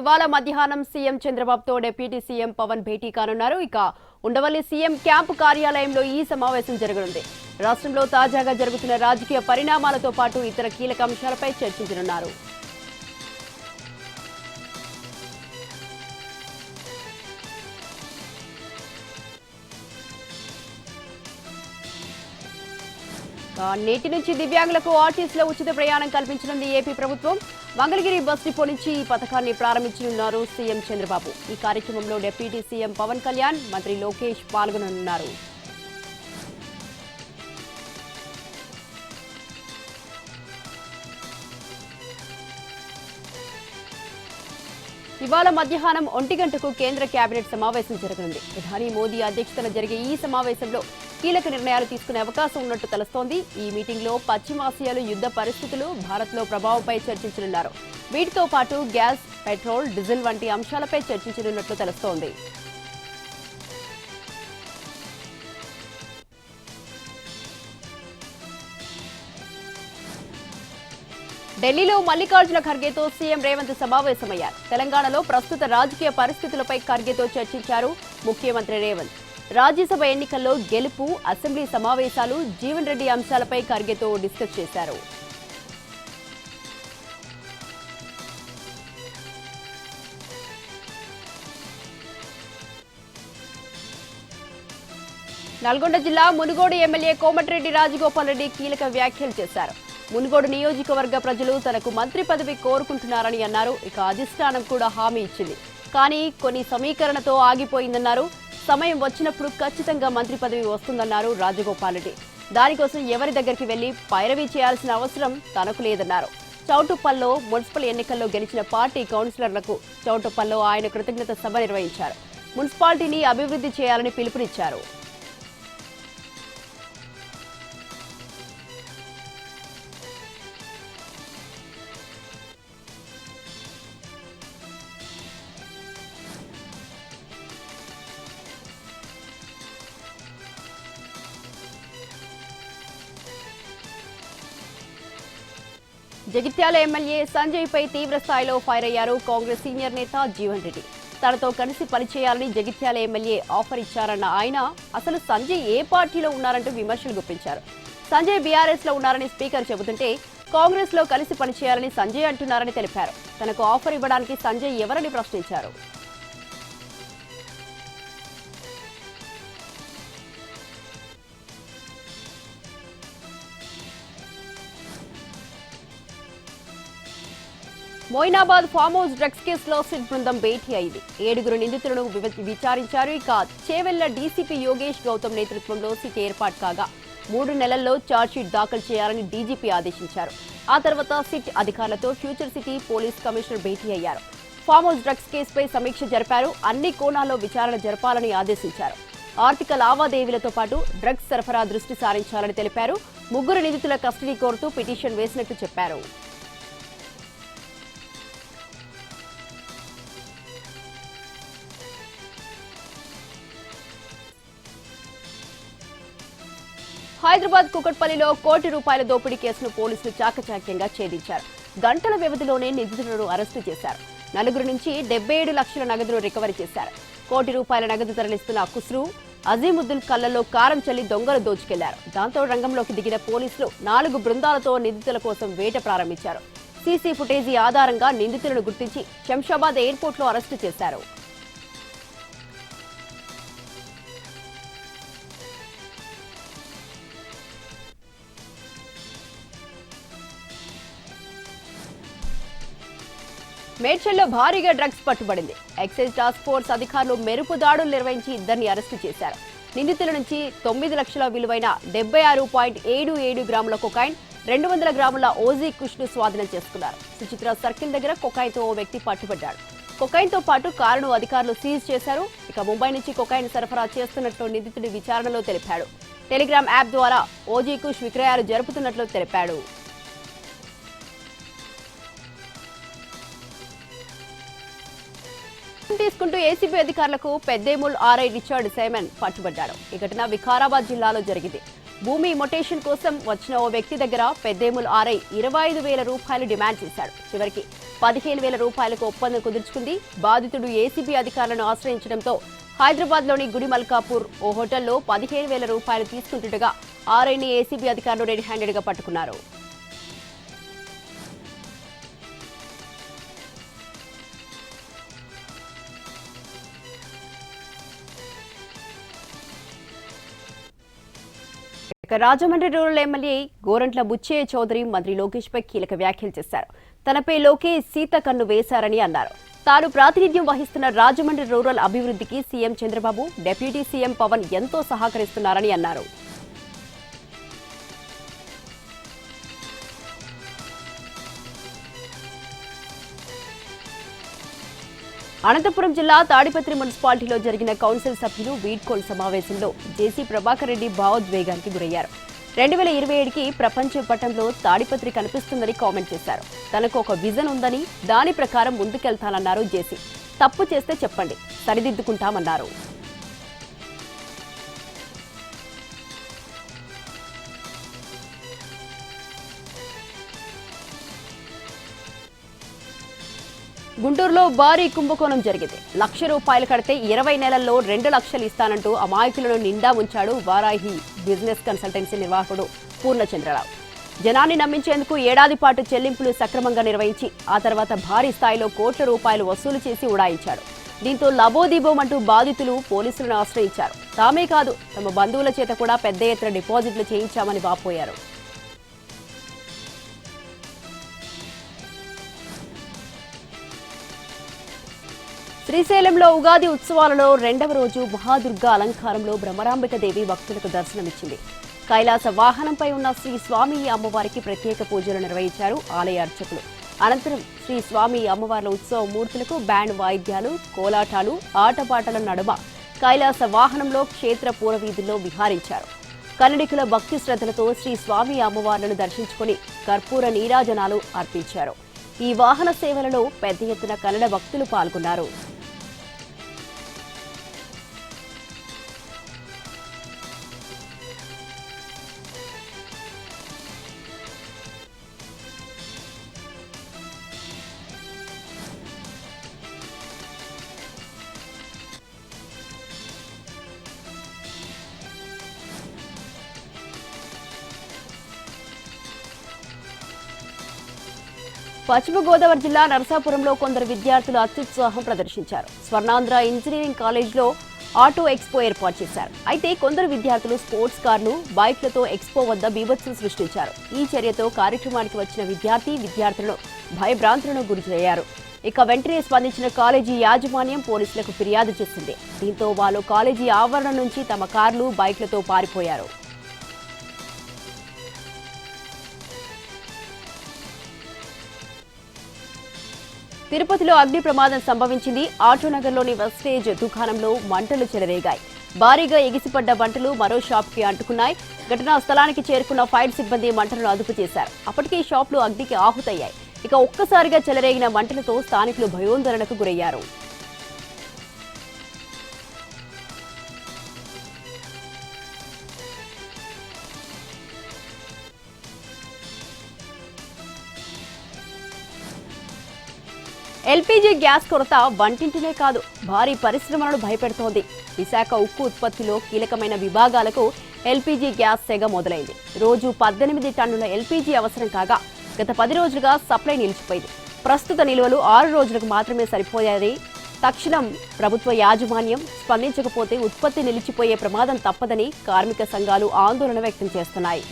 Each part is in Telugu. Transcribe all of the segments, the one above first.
ఇవాళ మధ్యాహ్నం సీఎం చంద్రబాబుతో డిప్యూటీ సీఎం పవన్ భేటీ కానున్నారు. ఇక ఉండవల్లి సీఎం క్యాంపు కార్యాలయంలో ఈ సమావేశం జరగనుంది. రాష్ట్రంలో తాజాగా జరుగుతున్న రాజకీయ పరిణామాలతో పాటు ఇతర కీలక అంశాలపై చర్చించనున్నారు. నేటి నుంచి దివ్యాంగులకు ఆర్టీసీలో ఉచిత ప్రయాణం కల్పించనుంది ఏపీ ప్రభుత్వం. మంగళగిరి బస్ డిపో నుంచి ఈ పథకాన్ని ప్రారంభించనున్నారు సీఎం చంద్రబాబు. ఈ కార్యక్రమంలో డిప్యూటీ సీఎం పవన్ కళ్యాణ్, మంత్రి లోకేష్ పాల్గొననున్నారు. ఇవాళ మధ్యాహ్నం 1 గంటకు కేంద్ర కేబినెట్ సమావేశం జరగనుంది. ప్రధాని మోదీ అధ్యక్షతన జరిగే ఈ సమావేశంలో కీలక నిర్ణయాలు తీసుకునే అవకాశం ఉన్నట్టు తెలుస్తోంది. ఈ మీటింగ్లో పశ్చిమాసియాలో యుద్ధ పరిస్థితులు, భారత్లో ప్రభావంపై చర్చించనున్నారు. వీటితో పాటు గ్యాస్, పెట్రోల్, డీజిల్ వంటి అంశాలపై చర్చించనున్నట్లు తెలుస్తోంది. ఢిల్లీలో మల్లికార్జున ఖర్గేతో సీఎం రేవంత్ సమావేశమయ్యారు. తెలంగాణలో ప్రస్తుత రాజకీయ పరిస్థితులపై ఖర్గేతో చర్చించారు ముఖ్యమంత్రి రేవంత్. రాజ్యసభ ఎన్నికల్లో గెలుపు, అసెంబ్లీ సమావేశాలు, జీవన్ రెడ్డి అంశాలపై ఖర్గేతో డిస్కస్ చేశారు. నల్గొండ జిల్లా మునుగోడు ఎమ్మెల్యే కోమటిరెడ్డి రాజగోపాల్ రెడ్డి కీలక వ్యాఖ్యలు చేశారు. మునుగోడు నియోజకవర్గ ప్రజలు తనకు మంత్రి పదవి కోరుకుంటున్నారని అన్నారు. ఇక అధిష్టానం కూడా హామీ ఇచ్చింది, కానీ కొన్ని సమీకరణతో ఆగిపోయిందన్నారు. సమయం వచ్చినప్పుడు ఖచ్చితంగా మంత్రి పదవి వస్తుందన్నారు రాజగోపాల్ రెడ్డి. దానికోసం ఎవరి దగ్గరికి వెళ్లి పైరవీ చేయాల్సిన అవసరం తనకు లేదన్నారు. చౌటుప్పల్లో మున్సిపల్ ఎన్నికల్లో గెలిచిన పార్టీ కౌన్సిలర్లకు చౌటుప్పల్లో ఆయన కృతజ్ఞత సభ నిర్వహించారు. మున్సిపాలిటీని అభివృద్ధి చేయాలని పిలుపునిచ్చారు. జగిత్యాల ఎమ్మెల్యే సంజయ్ పై తీవ్ర స్థాయిలో ఫైర్ అయ్యారు కాంగ్రెస్ సీనియర్ నేత జీవన్ రెడ్డి. తనతో కలిసి పనిచేయాలని జగిత్యాల ఎమ్మెల్యే ఆఫర్ ఇచ్చారన్న ఆయన అసలు సంజయ్ ఏ పార్టీలో ఉన్నారంటూ విమర్శలు గుప్పించారు. సంజయ్ బీఆర్ఎస్ లో ఉన్నారని స్పీకర్ చెబుతుంటే కాంగ్రెస్ లో కలిసి పనిచేయాలని సంజయ్ అంటున్నారని తెలిపారు. తనకు ఆఫర్ ఇవ్వడానికి సంజయ్ ఎవరని ప్రశ్నించారు. మోయినాబాద్ ఫామ్ హౌస్ డ్రగ్స్ కేసులో సిట్ బృందం భేటీ అయింది. 7 నిందితులను విచారించారు. ఇక చేవెళ్ల డీసీపీ యోగేష్ గౌతమ్ నేతృత్వంలో సిట్ ఏర్పాటు కాగా 3 నెలల్లో ఛార్జ్షీట్ దాఖలు చేయాలని డీజీపీ ఆదేశించారు. ఆ తర్వాత సిట్ అధికారులతో ఫ్యూచర్ సిటీ పోలీస్ కమిషనర్ భేటీ అయ్యారు. ఫామ్ హౌస్ డ్రగ్స్ కేసుపై సమీక్ష జరిపారు. అన్ని కోణాల్లో విచారణ జరపాలని ఆదేశించారు. ఆర్థిక లావాదేవీలతో పాటు డ్రగ్స్ సరఫరా దృష్టి సారించాలని తెలిపారు. 3 నిందితుల కస్టడీ కోరుతూ పిటిషన్ వేసినట్టు చెప్పారు. హైదరాబాద్ కుకట్పల్లిలో ₹1 దోపిడీ కేసును పోలీసులు చాకచక్యంగా ఛేదించారు. గంటల వ్యవధిలోనే నిందితులను అరెస్టు చేశారు. 4 నుంచి 77 లక్షల నగదును రికవరీ చేశారు. ₹1 నగదు తరలిస్తున్న ఖుస్రూ, అజీముద్దీన్ కళ్లలో కారం చల్లి దొంగలు దోచుకెళ్లారు. దాంతో రంగంలోకి దిగిన పోలీసులు 4 బృందాలతో నిందితుల కోసం వేట ప్రారంభించారు. సీసీ ఫుటేజీ ఆధారంగా నిందితులను గుర్తించి శంషాబాద్ ఎయిర్పోర్ట్లో అరెస్టు చేశారు. మేడ్చల్లో భారీగా డ్రగ్స్ పట్టుబడింది. ఎక్సైజ్ టాస్క్ ఫోర్స్ అధికారులు మెరుపు దాడులు నిర్వహించి 2 అరెస్టు చేశారు. నిందితుల నుంచి 9 లక్షల విలువైన 76.77 గ్రాముల కొకైన్, 200 గ్రాముల ఓజీ కుష్ను స్వాధీనం చేసుకున్నారు. సుచిత్ర సర్కిల్ దగ్గర కొకైన్తో ఓ వ్యక్తి పట్టుబడ్డాడు. కొకైన్తో పాటు కారును అధికారులు సీజ్ చేశారు. ఇక ముంబై నుంచి కొకైన్ సరఫరా చేస్తున్నట్లు నిందితుడి విచారణలో తెలిపాడు. టెలిగ్రామ్ యాప్ ద్వారా ఓజీ కుష్ విక్రయాలు జరుపుతున్నట్లు తెలిపాడు. తీసుకుంటూ ఏసీబీ అధికారులకు పెద్దేముల్ ఆర్ఐ రిచర్డ్ సైమన్ పట్టుబడ్డాడు. ఈ ఘటన వికారాబాద్ జిల్లాలో జరిగింది. భూమి మొటేషన్ కోసం వచ్చిన ఓ వ్యక్తి దగ్గర పెద్దేముల్ ఆర్ఐ ₹25,000 డిమాండ్ చేశాడు. చివరికి 15,000 రూపాయలకు ఒప్పందం కుదుర్చుకుంది. బాధితుడు ఏసీబీ అధికారులను ఆశ్రయించడంతో హైదరాబాద్లోని గుడిమల్కాపూర్ ఓ హోటల్లో 15,000 రూపాయలు తీసుకుంటుండగా ఆర్ఐని ఏసీబీ అధికారులు రెడ్ హ్యాండెడ్గా పట్టుకున్నారు. రాజమండ్రి రూరల్ ఎమ్మెల్యే గోరంట్ల బుచ్చయ్య చౌదరి మంత్రి లోకేష్ పై కీలక వ్యాఖ్యలు చేశారు. తనపై లోకేష్ సీత కన్ను వేశారని అన్నారు. తాను ప్రాతినిధ్యం వహిస్తున్న రాజమండ్రి రూరల్ అభివృద్ధికి CM Chandrababu, deputy CM Pawan ఎంతో సహకరిస్తున్నారని అన్నారు. అనంతపురం జిల్లా తాడిపత్రి మున్సిపాలిటీలో జరిగిన కౌన్సిల్ సభ్యులు వీడ్కోల్ సమావేశంలో జేసీ ప్రభాకర్ రెడ్డి భావోద్వేగానికి గురయ్యారు. 2027కి ప్రపంచ పటంలో తాడిపత్రి కనిపిస్తుందని కామెంట్ చేశారు. తనకు ఒక విజన్ ఉందని దాని ప్రకారం ముందుకెళ్తానన్నారు జేసీ. తప్పు చేస్తే చెప్పండి, సరిదిద్దుకుంటామన్నారు. గుంటూరులో భారీ కుంభకోణం జరిగింది. ₹1,00,000 కడితే 20 నెలల్లో 2 లక్షలు ఇస్తానంటూ అమాయకులను నిండా ఉంచాడు వారాహి బిజినెస్ కన్సల్టెన్సీ నిర్వాహకుడు పూర్ణచంద్రరావు. జనాన్ని నమ్మించేందుకు ఏడాది పాటు చెల్లింపులు సక్రమంగా నిర్వహించి ఆ తర్వాత భారీ స్థాయిలో కోట్ల రూపాయలు వసూలు చేసి ఉడాయించాడు. దీంతో లబోదీబోమంటూ బాధితులు పోలీసులను ఆశ్రయించారు. తామే కాదు, తమ బంధువుల చేత కూడా పెద్ద ఎత్తున డిపాజిట్లు చేయించామని వాపోయారు. శ్రీశైలంలో ఉగాది ఉత్సవాలలో 2వ రోజు మహాదుర్గా అలంకారంలో బ్రహ్మరాంబిక దేవి భక్తులకు దర్శనమిచ్చింది. కైలాస వాహనంపై ఉన్న శ్రీ స్వామి అమ్మవారికి ప్రత్యేక పూజలు నిర్వహించారు ఆలయ అర్చకులు. అనంతరం శ్రీ స్వామి అమ్మవార్ల ఉత్సవ మూర్తులకు బ్యాండ్ వాయిద్యాలు, కోలాటాలు, ఆటపాటల నడుమ కైలాస వాహనంలో క్షేత్ర పూరవీధుల్లో విహారించారు. కన్నడికుల భక్తి శ్రద్ధలతో శ్రీ స్వామి అమ్మవార్లను దర్శించుకుని కర్పూర నీరాజనాలు అర్పించారు. ఈ వాహన సేవలలో పెద్ద ఎత్తున కన్నడ భక్తులు పాల్గొన్నారు. పశ్చిమ గోదావరి జిల్లా నరసాపురంలో కొందరు విద్యార్థులు అత్యుత్సాహం ప్రదర్శించారు. స్వర్ణాంధ్ర ఇంజనీరింగ్ కాలేజ్లో ఆటో ఎక్స్పో ఏర్పాటు చేశారు. అయితే కొందరు విద్యార్థులు స్పోర్ట్స్ కార్లు, బైక్లతో ఎక్స్పో వద్ద బీభత్సం సృష్టించారు. ఈ చర్యతో కార్యక్రమానికి వచ్చిన విద్యార్థులను భయభ్రాంతులను గురయ్యారు. ఇక వెంటనే స్పందించిన కాలేజీ యాజమాన్యం పోలీసులకు ఫిర్యాదు చేసింది. దీంతో వాళ్ళు కాలేజీ ఆవరణ నుంచి తమ కార్లు, బైక్లతో పారిపోయారు. తిరుపతిలో అగ్ని ప్రమాదం సంభవించింది. ఆటోనగర్లోని వెస్టేజ్ దుకాణంలో మంటలు చెలరేగాయి. భారీగా ఎగిసిపడ్డ మంటలు మరో షాప్కి అంటుకున్నాయి. ఘటనా స్థలానికి చేరుకున్న ఫైర్ సిబ్బంది మంటలను అదుపు చేశారు. అప్పటికే షాపులు అగ్నికి ఆహుతయ్యాయి. ఇక ఒక్కసారిగా చెలరేగిన మంటలతో స్థానికులు భయోందోళనకు గురయ్యారు. ఎల్పీజీ గ్యాస్ కొరత వంటింటినే కాదు, భారీ పరిశ్రమలను భయపెడుతోంది. విశాఖ ఉక్కు ఉత్పత్తిలో కీలకమైన విభాగాలకు ఎల్పీజీ గ్యాస్ సెగ మొదలైంది. రోజు 18 టన్నుల ఎల్పీజీ అవసరం కాగా గత 10 రోజులుగా సప్లై నిలిచిపోయింది. ప్రస్తుత నిల్వలు 6 రోజులకు మాత్రమే సరిపోయాయి. తక్షణం ప్రభుత్వ యాజమాన్యం స్పందించకపోతే ఉత్పత్తి నిలిచిపోయే ప్రమాదం తప్పదని కార్మిక సంఘాలు ఆందోళన వ్యక్తం చేస్తున్నాయి.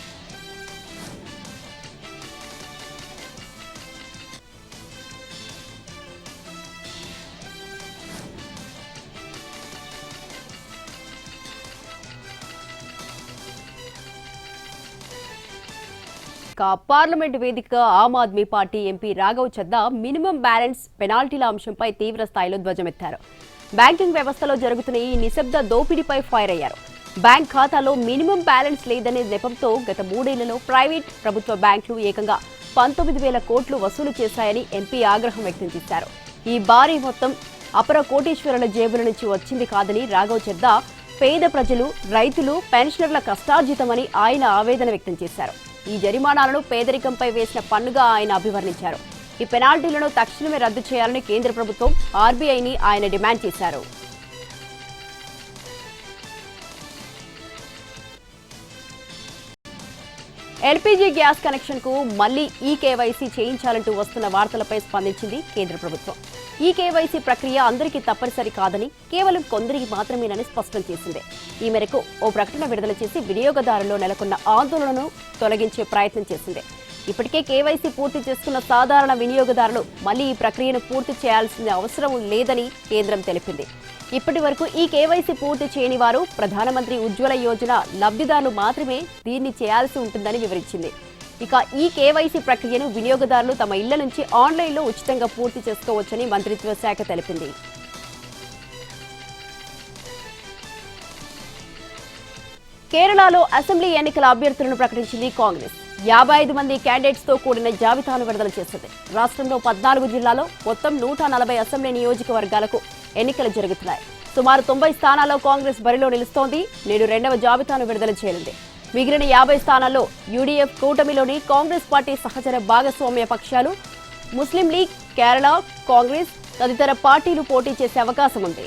పార్లమెంటు వేదికగా Aam Aadmi Party MP Raghav Chadha minimum balance పెనాల్టీల అంశంపై తీవ్ర స్థాయిలో ధ్వజమెత్తారు. బ్యాంకింగ్ వ్యవస్థలో జరుగుతున్న ఈ నిశ్శబ్ద దోపిడీపై ఫైర్ అయ్యారు. బ్యాంక్ ఖాతాలో మినిమం బ్యాలెన్స్ లేదనే నెపంతో గత 3 ఏళ్లలో ప్రైవేట్, ప్రభుత్వ బ్యాంకులు ఏకంగా 19,000 కోట్లు వసూలు చేశాయని ఎంపీ ఆగ్రహం వ్యక్తం చేశారు. ఈ భారీ మొత్తం అపర కోటీశ్వరుల జేబుల నుంచి వచ్చింది కాదని రాఘవ్ చద్దా పేద ప్రజలు, రైతులు, పెన్షనర్ల కష్టార్జితమని ఆయన ఆవేదన వ్యక్తం చేశారు. ఈ జరిమానాలను పేదరికంపై వేసిన పన్నుగా ఆయన అభివర్ణించారు. ఈ పెనాల్టీలను తక్షణమే రద్దు చేయాలని కేంద్ర ప్రభుత్వం ఆర్బీఐని ఆయన డిమాండ్ చేశారు. ఎల్పీజీ గ్యాస్ కనెక్షన్ కు మళ్లీ ఈ కేవైసీ చేయించాలంటూ వస్తున్న వార్తలపై స్పందించింది కేంద్ర ప్రభుత్వం. ఈ కేవైసీ ప్రక్రియ అందరికీ తప్పనిసరి కాదని, కేవలం కొందరికి మాత్రమేనని స్పష్టం చేసింది. ఈ మేరకు ఓ ప్రకటన విడుదల చేసి వినియోగదారుల్లో నెలకొన్న ఆందోళనను తొలగించే ప్రయత్నం చేసింది. ఇప్పటికే కేవైసీ పూర్తి చేసుకున్న సాధారణ వినియోగదారులు మళ్లీ ఈ ప్రక్రియను పూర్తి చేయాల్సిన అవసరం లేదని కేంద్రం తెలిపింది. ఇప్పటి వరకు ఈ కేవైసీ పూర్తి చేయని వారు ప్రధానమంత్రి ఉజ్వల యోజన లబ్ధిదారులు మాత్రమే దీన్ని చేయాల్సి ఉంటుందని వివరించింది. ఇక ఈ కేవైసీ ప్రక్రియను వినియోగదారులు తమ ఇళ్ల నుంచి ఆన్లైన్లో ఉచితంగా పూర్తి చేసుకోవచ్చని మంత్రిత్వ శాఖ తెలిపింది. కేరళలో అసెంబ్లీ ఎన్నికల అభ్యర్థులను ప్రకటించింది కాంగ్రెస్. 55 మంది క్యాండిడేట్స్ తో కూడిన జాబితాను విడుదల చేసింది. రాష్ట్రంలో 14 జిల్లాలో మొత్తం 140 అసెంబ్లీ నియోజకవర్గాలకు ఎన్నికలు జరుగుతున్నాయి. సుమారు 90 స్థానాల్లో కాంగ్రెస్ బరిలో నిలుస్తోంది. నేడు 2వ జాబితాను విడుదల చేయనుంది. మిగిలిన 50 స్థానాల్లో యూడీఎఫ్ కూటమిలోని కాంగ్రెస్ పార్టీ సహచర భాగస్వామ్య పక్షాలు ముస్లిం లీగ్, కేరళ కాంగ్రెస్ తదితర పార్టీలు పోటీ చేసే అవకాశం ఉంది.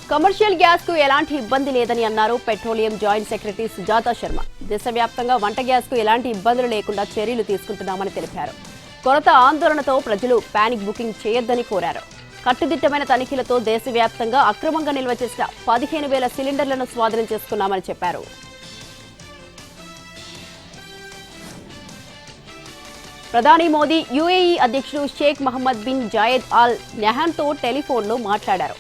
కమర్షియల్ గ్యాస్ కు ఎలాంటి ఇబ్బంది లేదని అన్నారు petroleum joint secretary Sujatha Sharma. దేశవ్యాప్తంగా వంట గ్యాస్ కు ఎలాంటి ఇబ్బందులు లేకుండా చర్యలు తీసుకుంటున్నామని తెలిపారు. కొరత ఆందోళనతో ప్రజలు పానిక్ బుకింగ్ చేయొద్దని కోరారు. కట్టుదిట్టమైన తనిఖీలతో దేశవ్యాప్తంగా అక్రమంగా నిల్వ చేసిన 15,000 సిలిండర్లను స్వాధీనం చేసుకున్నామని చెప్పారు. ప్రధాని మోదీ యూఏఈ అధ్యక్షుడు Sheikh Mohammed bin Zayed Al నహ్యాన్తో టెలిఫోన్లో మాట్లాడారు.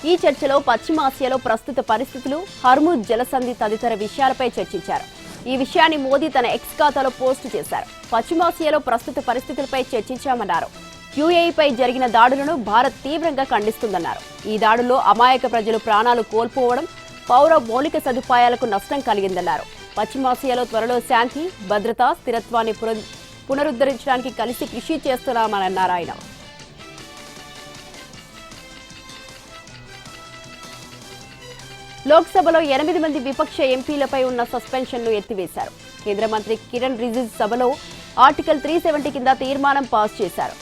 ఈ చర్చలో పశ్చిమాసియాలో ప్రస్తుత పరిస్థితులు, హర్ముజ్ జలసంధి తదితర విషయాలపై చర్చించారు. ఈ విషయాన్ని మోదీ తన ఎక్స్ ఖాతాలో పోస్టు చేశారు. పశ్చిమాసియాలో ప్రస్తుత పరిస్థితులపై చర్చించామన్నారు. యూఏఈపై జరిగిన దాడులను భారత్ తీవ్రంగా ఖండిస్తుందన్నారు. ఈ దాడుల్లో అమాయక ప్రజలు ప్రాణాలు కోల్పోవడం, పౌర మౌలిక సదుపాయాలకు నష్టం కలిగిందన్నారు. పశ్చిమాసియాలో త్వరలో శాంతి, భద్రత, స్థిరత్వాన్ని పునరుద్ధరించడానికి కలిసి కృషి చేస్తున్నామన్నారు ఆయన. లోక్సభలో 8 మంది విపక్ష ఎంపీలపై ఉన్న సస్పెన్షన్ను ఎత్తివేశారు. కేంద్ర మంత్రి కిరణ్ రిజిజు సభలో ఆర్టికల్ 370 కింద తీర్మానం పాస్ చేశారు.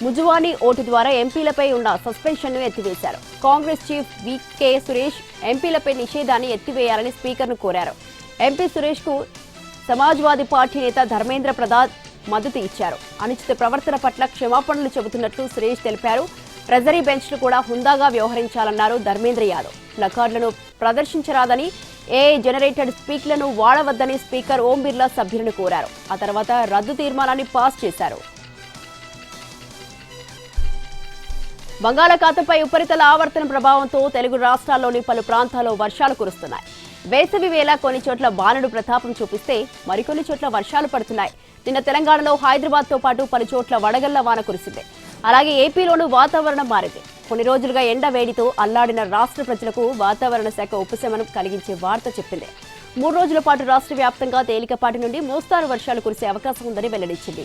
ముజువానీ ఓటు ద్వారా ఎంపీలపై ఉన్న సస్పెన్షన్ను ఎత్తివేశారు. కాంగ్రెస్ చీఫ్ వికే సురేష్ ఎంపీలపై నిషేధాన్ని ఎత్తివేయాలని స్పీకర్ను కోరారు. ఎంపీ సురేష్ కు సమాజ్వాదీ పార్టీ నేత ధర్మేంద్ర ప్రసాద్ మద్దతు ఇచ్చారు. అనుచిత ప్రవర్తన పట్ల క్షమాపణలు చెబుతున్నట్లు సురేష్ తెలిపారు. ట్రెజరీ బెంచ్ను కూడా హుందాగా వ్యవహరించాలన్నారు ధర్మేంద్ర యాదవ్. ప్లకార్డులను ప్రదర్శించరాదని, ఏఐ జనరేటెడ్ స్పీక్లను వాడవద్దని స్పీకర్ ఓం బిర్లా సభ్యులను కోరారు. ఆ తర్వాత రద్దు తీర్మానాన్ని పాస్ చేశారు. బంగాళాఖాతంపై ఉపరితల ఆవర్తన ప్రభావంతో తెలుగు రాష్ట్రాల్లోని పలు ప్రాంతాల్లో వర్షాలు కురుస్తున్నాయి. వేసవి వేళ కొన్ని చోట్ల బాణుడు ప్రతాపం చూపిస్తే మరికొన్ని చోట్ల వర్షాలు పడుతున్నాయి. నిన్న తెలంగాణలో హైదరాబాద్తో పాటు పలు చోట్ల వడగళ్ల వాన కురిసింది. అలాగే ఏపీలోనూ వాతావరణం మారింది. కొన్ని రోజులుగా ఎండ వేడితో అల్లాడిన రాష్ట్ర ప్రజలకు వాతావరణ శాఖ ఉపశమనం కలిగించే వార్త చెప్పింది. 3 రోజుల పాటు రాష్ట్ర వ్యాప్తంగా తేలికపాటి నుండి మోస్తారు వర్షాలు కురిసే అవకాశం ఉందని వెల్లడించింది.